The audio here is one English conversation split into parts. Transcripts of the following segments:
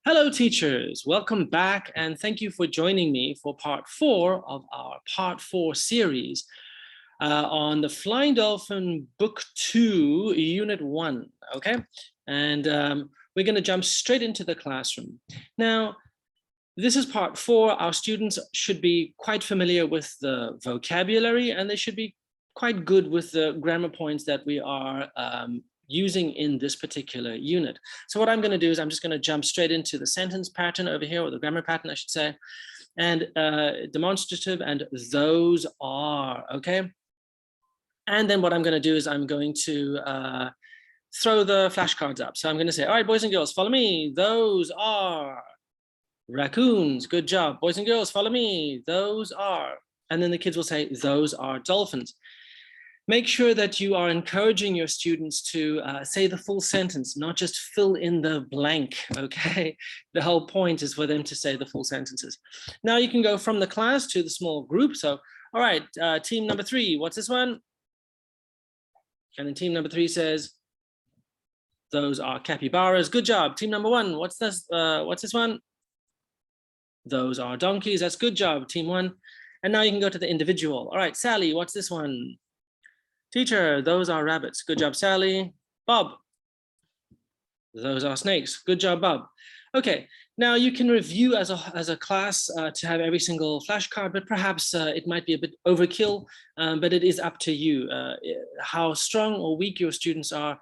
Hello, teachers. Welcome back, and thank you for joining me for part 4 of our part 4 series on the Flying Dolphin Book 2, Unit 1. Okay, and we're going to jump straight into the classroom. Now, this is part 4. Our students should be quite familiar with the vocabulary, and they should be quite good with the grammar points that we are using in this particular unit. So what I'm going to do is I'm just going to jump straight into the sentence pattern over here, or the grammar pattern, I should say, and demonstrative and those are, okay? And then what I'm going to do is I'm going to throw the flashcards up. So I'm going to say, all right, boys and girls, follow me. Those are raccoons. Good job. Boys and girls, follow me. Those are. And then the kids will say, those are dolphins. Make sure that you are encouraging your students to say the full sentence, not just fill in the blank, okay? The whole point is for them to say the full sentences. Now you can go from the class to the small group. So, all right, team number 3, what's this one? And then team number 3 says, those are capybaras. Good job. Team number 1, what's this one? Those are donkeys. That's good job, team 1. And now you can go to the individual. All right, Sally, what's this one? Teacher, those are rabbits. Good job, Sally. Bob, those are snakes. Good job, Bob. Okay, now you can review as a class to have every single flashcard, but perhaps it might be a bit overkill, but it is up to you. How strong or weak your students are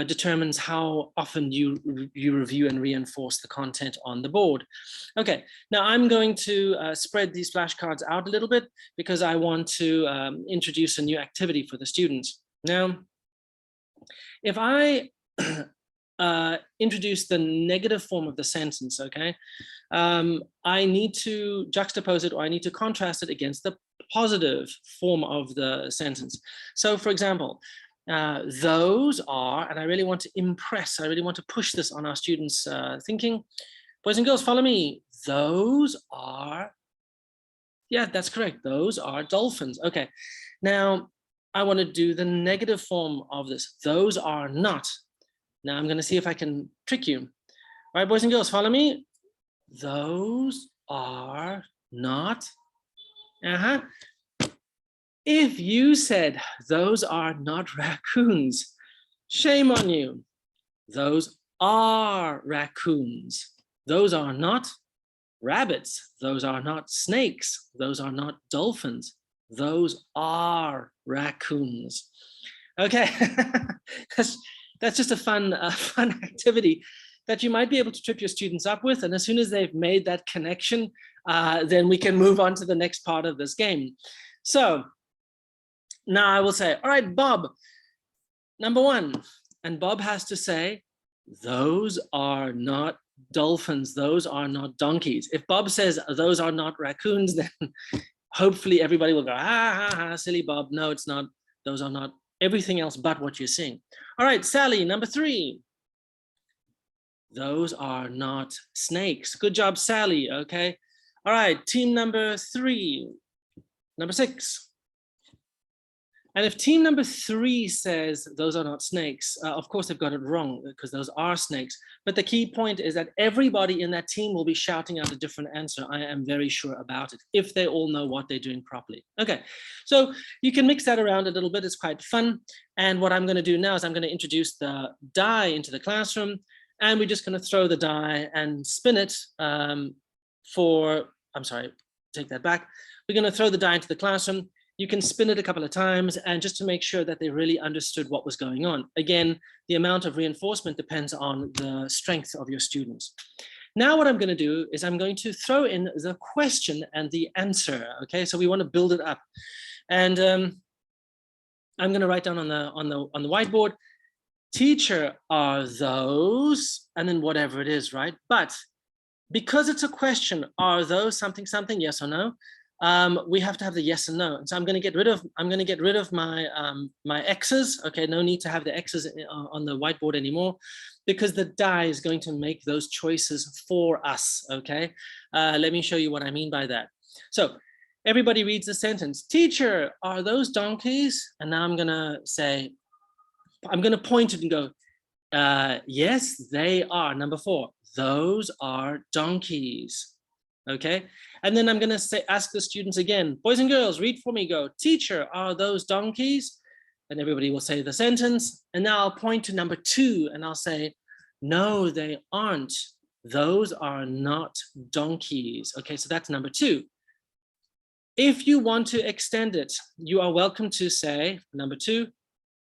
determines how often you review and reinforce the content on the board. Okay, now I'm going to spread these flashcards out a little bit because I want to introduce a new activity for the students. Now, if I introduce the negative form of the sentence, okay, I need to juxtapose it, or I need to contrast it against the positive form of the sentence. So for example, those are, and I really want to impress, I really want to push this on our students' thinking. Boys and girls, follow me. Those are, yeah, that's correct. Those are dolphins. Okay, now I want to do the negative form of this. Those are not. Now I'm going to see if I can trick you. All right, boys and girls, follow me. Those are not. If you said, those are not raccoons, shame on you. Those are raccoons. Those are not rabbits. Those are not snakes. Those are not dolphins. Those are raccoons. Okay, that's just a fun activity that you might be able to trip your students up with. And as soon as they've made that connection, then we can move on to the next part of this game. So, now I will say, all right, Bob, number 1. And Bob has to say, those are not dolphins. Those are not donkeys. If Bob says, those are not raccoons, then hopefully everybody will go, silly Bob. No, it's not. Those are not everything else but what you're seeing. All right, Sally, number 3. Those are not snakes. Good job, Sally. Okay. All right, team number 3, number 6. And if team number 3 says those are not snakes, of course they've got it wrong because those are snakes. But the key point is that everybody in that team will be shouting out a different answer. I am very sure about it, if they all know what they're doing properly. Okay, so you can mix that around a little bit. It's quite fun. And what I'm going to do now is I'm going to introduce the die into the classroom. And we're just going to throw the die and spin it I'm sorry, take that back. We're going to throw the die into the classroom. You can spin it a couple of times, and just to make sure that they really understood what was going on. Again, the amount of reinforcement depends on the strength of your students. Now what I'm going to do is I'm going to throw in the question and the answer. Okay, so we want to build it up. And I'm going to write down on the whiteboard, teacher, are those, and then whatever it is, right? But because it's a question, are those something, something, yes or no? We have to have the yes and no. And so I'm going to get rid of my my X's. Okay, no need to have the X's on the whiteboard anymore, because the die is going to make those choices for us. Okay, let me show you what I mean by that. So everybody reads the sentence. Teacher, are those donkeys? And now I'm going to point it and go, yes, they are. Number 4, those are donkeys. Okay, and then I'm going to ask the students again, boys and girls, read for me, go, teacher, are those donkeys? And everybody will say the sentence. And now I'll point to number 2 and I'll say, no, they aren't. Those are not donkeys. Okay, so that's number 2. If you want to extend it, you are welcome to say, number 2,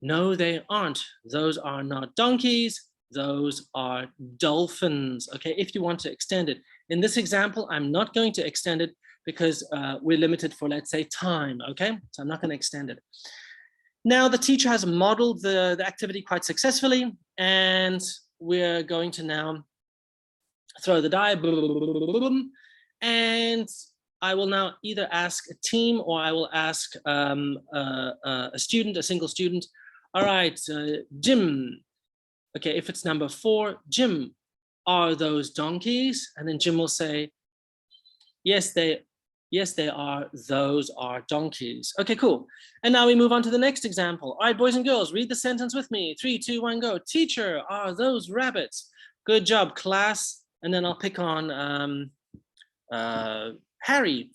no, they aren't. Those are not donkeys. Those are dolphins. Okay, if you want to extend it. In this example, I'm not going to extend it because we're limited for, let's say, time. Okay, so I'm not going to extend it. Now, the teacher has modeled the activity quite successfully, and we're going to now throw the die. And I will now either ask a team or I will ask a student, a single student. All right, Jim. Okay, if it's number 4, Jim, are those donkeys? And then Jim will say, yes, they are. Those are donkeys. Okay, cool. And now we move on to the next example. All right, boys and girls, read the sentence with me. 3, 2, 1, go. Teacher, are those rabbits? Good job, class. And then I'll pick on Harry.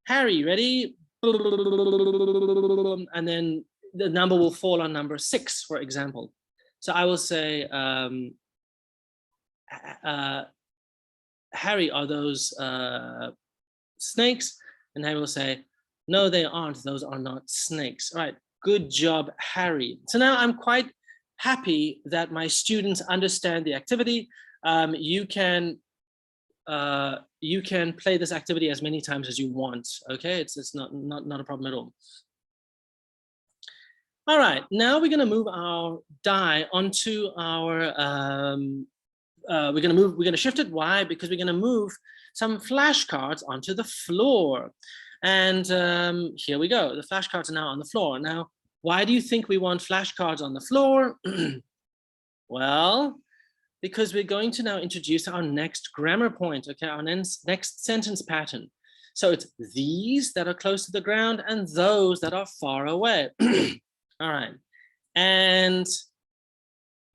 Harry, ready? And then the number will fall on number 6, for example. So I will say, Harry, are those snakes? And Harry will say, no, they aren't. Those are not snakes. All right, good job, Harry. So now I'm quite happy that my students understand the activity. You can play this activity as many times as you want. Okay, it's not a problem at all. All right, now we're going to move our die onto our we're going to shift it. Why? Because we're going to move some flashcards onto the floor. And here we go. The flashcards are now on the floor. Now, why do you think we want flashcards on the floor? Well, because we're going to now introduce our next grammar point, okay, our next sentence pattern. So it's these that are close to the ground and those that are far away. All right. And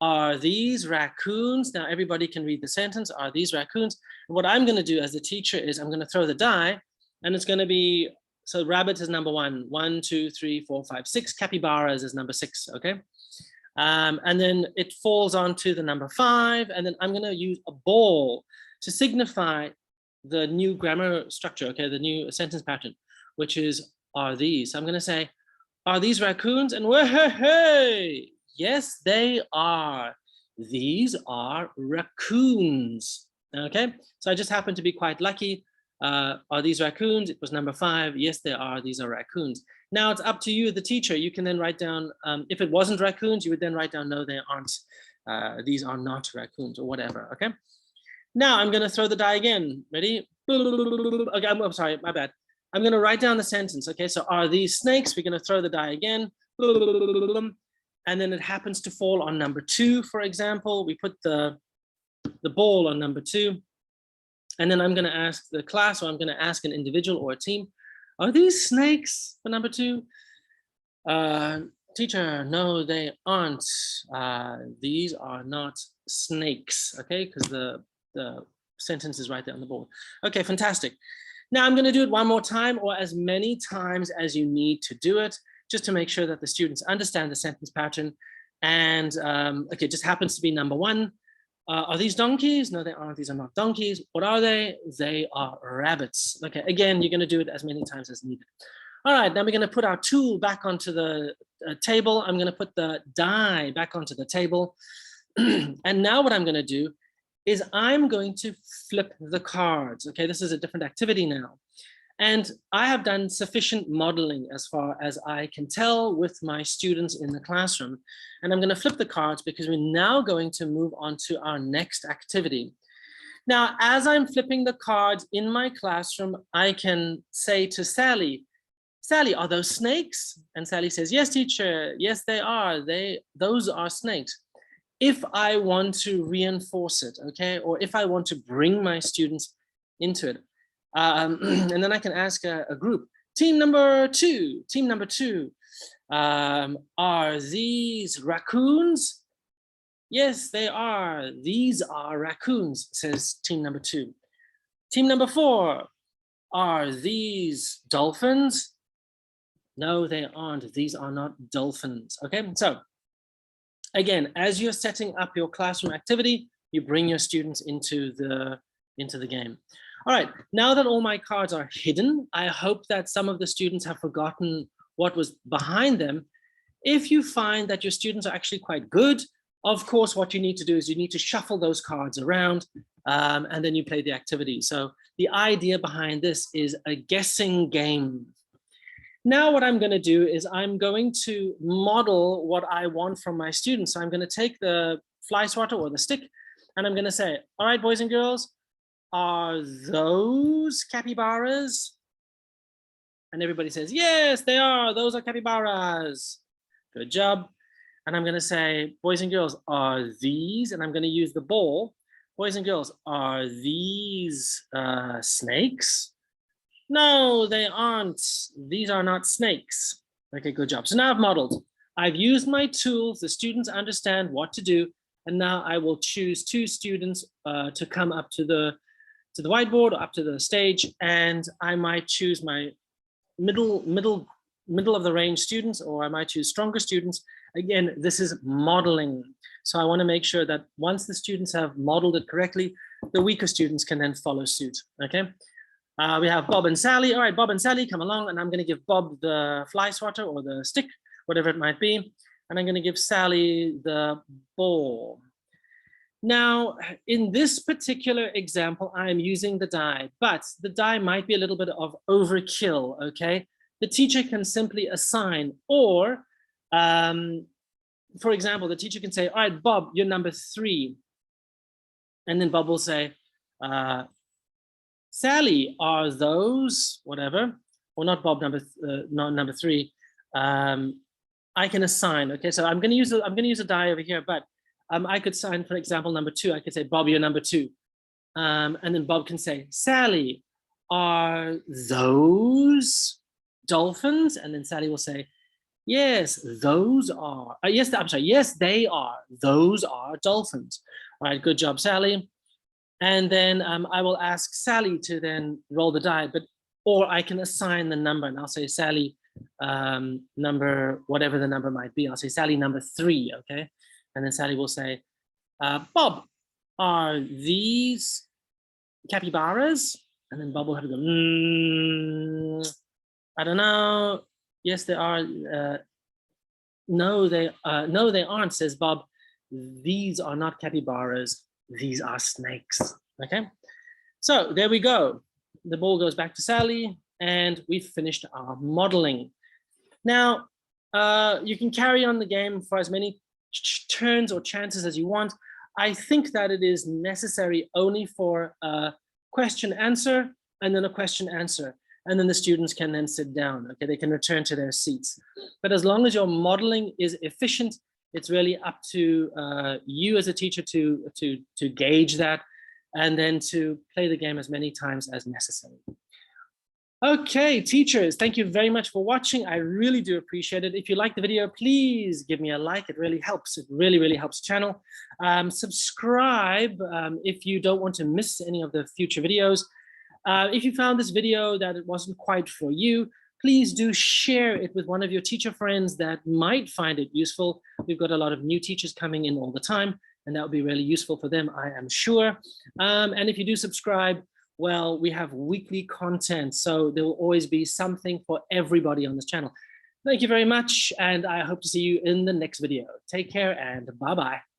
are these raccoons? Now everybody can read the sentence. Are these raccoons? And what I'm going to do as the teacher is I'm going to throw the die, and it's going to be, so rabbit is number 1, 1, 2, 3, 4, 5, 6. Capybaras is number 6. Okay. And then it falls onto the number 5, and then I'm going to use a ball to signify the new grammar structure. Okay, the new sentence pattern, which is are these. So I'm going to say, are these raccoons? And hey, yes, they are. These are raccoons. Okay, so I just happen to be quite lucky. Are these raccoons? It was number 5. Yes, they are. These are raccoons. Now it's up to you, the teacher. You can then write down, if it wasn't raccoons, you would then write down, no, they aren't. These are not raccoons or whatever. Okay. Now I'm going to throw the die again. Ready? Okay, I'm sorry, my bad. I'm going to write down the sentence. Okay, so are these snakes? We're going to throw the die again. And then it happens to fall on number 2, for example. We put the ball on number 2. And then I'm going to ask the class, or I'm going to ask an individual or a team, are these snakes for number 2? Teacher, no, they aren't. These are not snakes, okay? Because the sentence is right there on the board. Okay, fantastic. Now I'm going to do it one more time, or as many times as you need to do it, just to make sure that the students understand the sentence pattern. And okay, it just happens to be number 1. Are these donkeys? No, they aren't. These are not donkeys. What are they? They are rabbits. Okay, again, you're going to do it as many times as needed. All right, now we're going to put our tool back onto the table. I'm going to put the die back onto the table. And now what I'm going to do is I'm going to flip the cards. Okay, this is a different activity now. And I have done sufficient modeling as far as I can tell with my students in the classroom. And I'm going to flip the cards because we're now going to move on to our next activity. Now, as I'm flipping the cards in my classroom, I can say to Sally, Sally, are those snakes? And Sally says, yes, teacher. Yes, they are. Those are snakes. If I want to reinforce it, okay, or if I want to bring my students into it, and then I can ask a group, team number 2, are these raccoons? Yes, they are. These are raccoons, says team number 2. Team number 4, are these dolphins? No, they aren't. These are not dolphins. Okay, so again, as you're setting up your classroom activity, you bring your students into the game. All right, now that all my cards are hidden, I hope that some of the students have forgotten what was behind them. If you find that your students are actually quite good, of course, what you need to do is you need to shuffle those cards around and then you play the activity. So the idea behind this is a guessing game. Now what I'm going to do is I'm going to model what I want from my students. So I'm going to take the fly swatter or the stick and I'm going to say, all right, boys and girls, are those capybaras? And everybody says, yes, they are. Those are capybaras. Good job. And I'm going to say, boys and girls, are these, and I'm going to use the ball. Boys and girls, are these snakes? No, they aren't. These are not snakes. Okay, good job. So now I've modeled. I've used my tools. The students understand what to do. And now I will choose 2 students to come up to the whiteboard or up to the stage. And I might choose my middle of the range students, or I might choose stronger students. Again, this is modeling. So I want to make sure that once the students have modeled it correctly, the weaker students can then follow suit. Okay. We have Bob and Sally. All right, Bob and Sally, come along. And I'm going to give Bob the fly swatter or the stick, whatever it might be. And I'm going to give Sally the ball. Now, in this particular example, I'm using the die, but the die might be a little bit of overkill, okay? The teacher can simply assign, or, for example, the teacher can say, all right, Bob, you're number 3. And then Bob will say, Sally, are those, whatever, or not Bob number 3. I can assign, okay? So I'm gonna use a die over here, but I could sign, for example, number 2. I could say, Bob, you're number 2. And then Bob can say, Sally, are those dolphins? And then Sally will say, yes, those are, yes, I'm sorry, yes, they are. Those are dolphins. All right, good job, Sally. And then I will ask Sally to then roll the die, or I can assign the number and I'll say, Sally, number, whatever the number might be. I'll say, Sally, number 3, okay? And then Sally will say, Bob, are these capybaras? And then Bob will have to go, I don't know. Yes, they are. No, they aren't, says Bob. These are not capybaras. These are snakes. Okay. So there we go. The ball goes back to Sally and we've finished our modeling. Now, you can carry on the game for as many turns or chances as you want. I think that it is necessary only for a question answer and then a question answer. And then the students can then sit down, okay? They can return to their seats. But as long as your modeling is efficient, it's really up to you as a teacher to gauge that and then to play the game as many times as necessary. Okay, teachers, thank you very much for watching. I really do appreciate it. If you like the video, please give me a like. It really helps. It really, really helps the channel. Subscribe if you don't want to miss any of the future videos. If you found this video that it wasn't quite for you, please do share it with one of your teacher friends that might find it useful. We've got a lot of new teachers coming in all the time, and that would be really useful for them, I am sure. And if you do subscribe, well, we have weekly content, so there will always be something for everybody on this channel. Thank you very much, and I hope to see you in the next video. Take care and bye-bye.